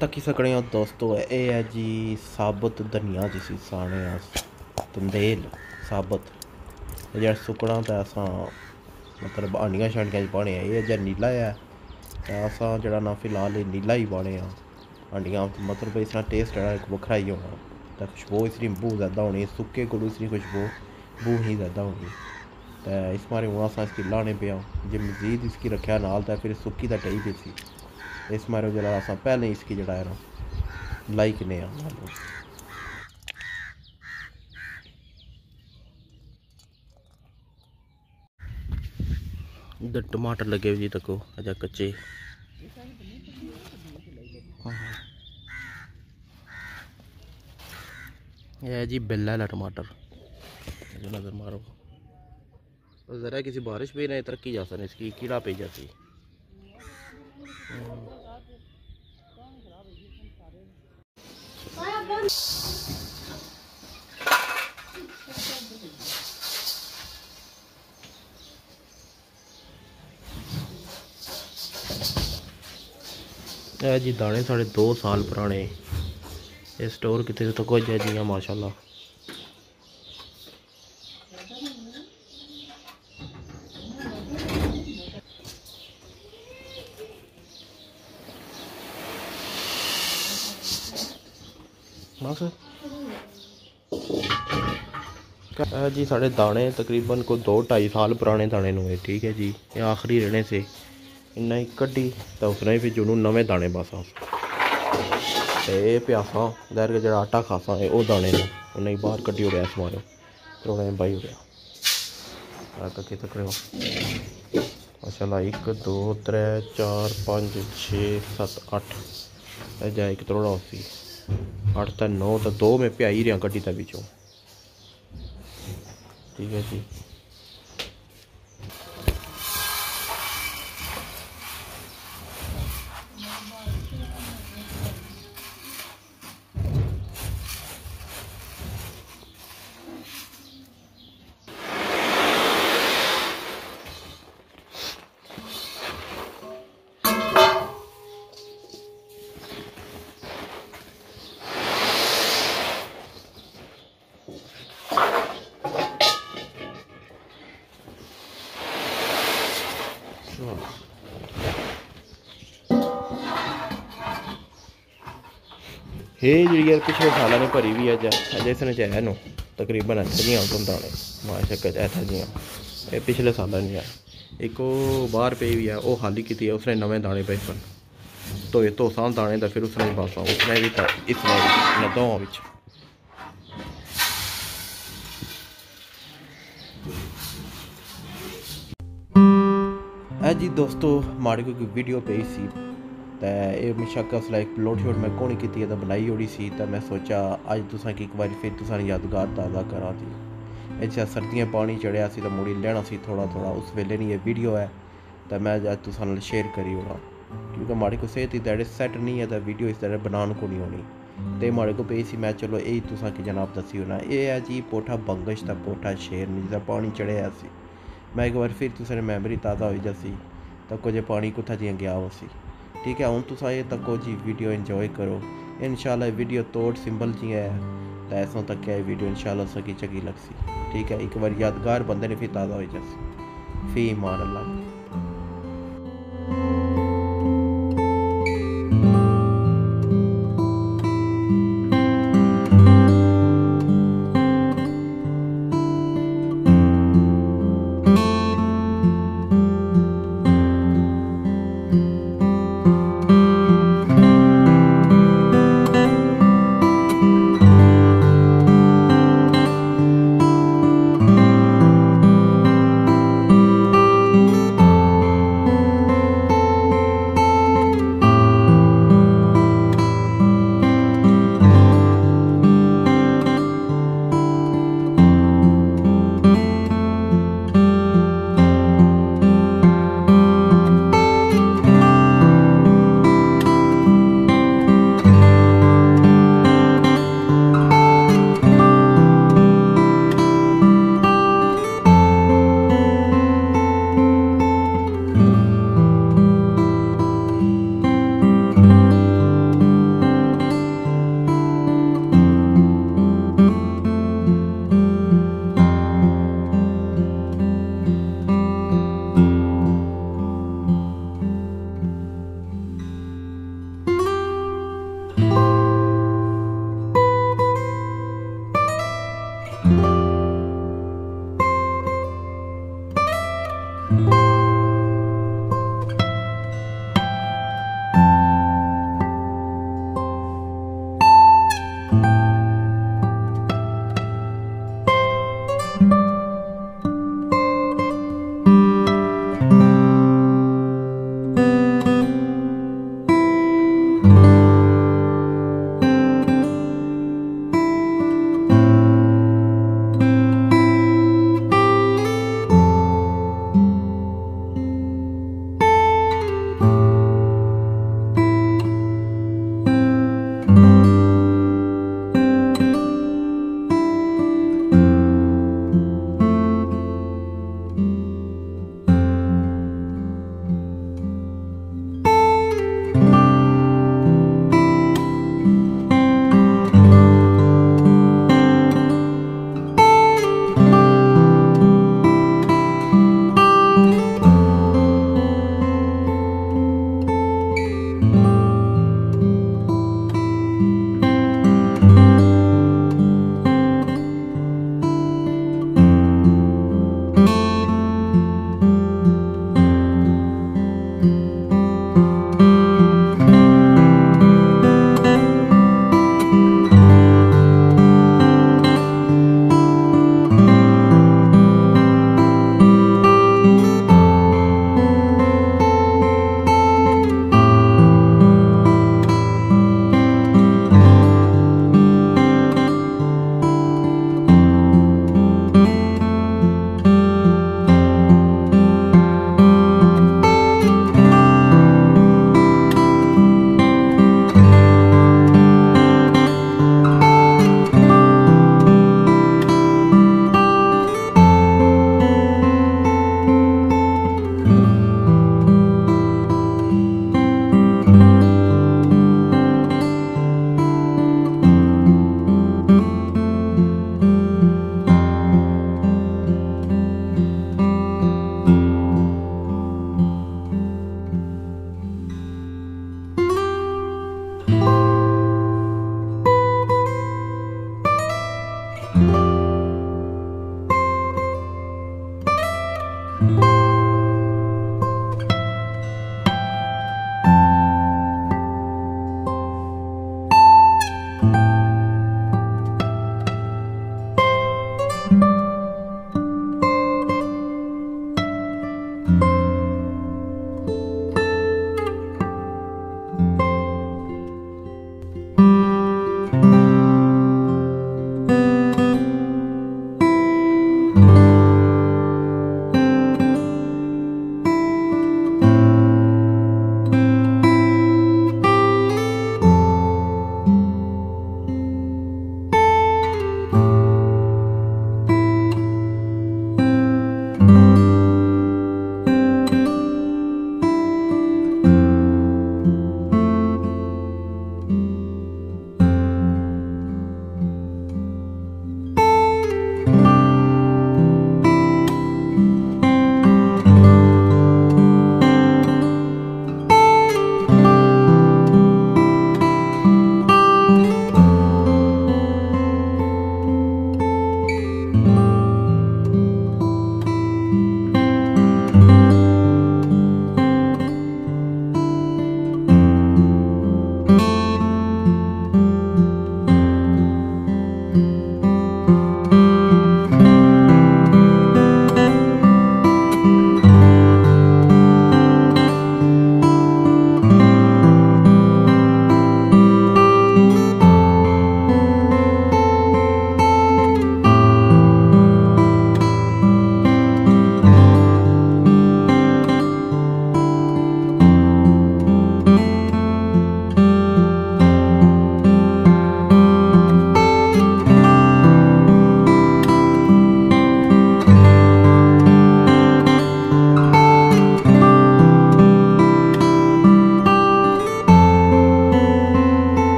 तकी सकने हो दोस्तों, ये है जी साबुत धनिया जिसी साने तंदेल साबुत जो सुकना तो अस मतलब हांडियां शांडियां पाने ये जो नीला है तो अस जरा ना फिलहाल नीला ही पाने हांडियां मतलब इसका टेस्ट है एक वखरा ही होना। तो खुशबू इसकी बू ज़्यादा होनी, सुके गुड़ इसकी खुशबू बू ही ज़्यादा होनी। तो इस बारे हूँ अस इसकी लाने पे जो मजीद इसकी रखा नाल तो फिर सुक्की तो टही भी सी। इस मारे जो अस पहले इसकी जरा है ना लाइक ने इधर टमाटर लगे हुए जी तको अजा कच्चे। यह जी बिल्ला वाला टमाटर नज़र मारो ज़रा किसी बारिश भी नहीं तरक्की जा सकती इसकी कीड़ा पे जाती। जी दाने साढ़े 2 साल पुराने ये स्टोर कितने तो कुछ है जी माशाल्लाह। बस जी साढ़े दाने तकरीबन को 2-2.5 साल पुराने दाने हुए। ठीक है जी, ये आखिरी रहने से इन्ना ही कड्डी तो उसने भी जुनू नवे दाने पासा प्यासा लैर के जो आटा खासा है वह दाने ने उन्हें बाहर कड्डी उड़िया इस मारो तो उन्हें बाई उड़िया तक तक माशाल्लाह 1 2 3 4 5 6 7 8 जा एक तरोड़ा उसी 8 तो 9 तो 2 में प्याई रहा कड्डी था बिचों। ठीक है जी। ये जी यार पिछले साल ने भरी भी अज अजय इसने है नो तकरीबन ऐसे जी तुम दाने माशा ऐसा जी ये पिछले साल नहीं है। एक बाहर पे भी है वो खाली की उसने नवे दाने पे सन तो साल दाने तो फिर उसने पासा उसने भी इसने भी दोवां बिच। जी दोस्तों माड़ी कोई वीडियो पे सी तो ये बेशक उसला एक अपलोड शोड मैं कौन की तो बनाई ओड़ी सी तो मैं सोचा अज तुसा एक बार फिर तुसा यादगार ताज़ा करा थी। अच्छा सर्दियाँ पानी चढ़िया सी तो मुड़ी लेना सी थोड़ा थोड़ा उस वेले नहीं ये वीडियो है तो मैं अज तुसा शेयर करी ओड़ा क्योंकि माड़ी को सेहत ही सैट नहीं है तो वीडियो इस तरह बनाने को नहीं होनी तो माड़े को पे सी मैं चलो यही तुसा की जनाब दसी होना। ये है जी पोठा बंगश का पोठा शेर जिसका पानी चढ़िया सी मैं एक बार फिर तुसा मैमरी ताज़ा हो जासी तको जो पानी कुत्था जियां गया वो सी। ठीक है हूँ तुसा ये तको जी वीडियो इंजॉय करो इंशाल्लाह वीडियो तोड़ सिंबल जी है तो ऐसों तक क्या वीडियो इंशाल्लाह सकी चंगी लगसी। ठीक है एक बार यादगार बंदे ने फिर ताज़ा हो जासी। फी मान अल्लाह।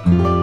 है।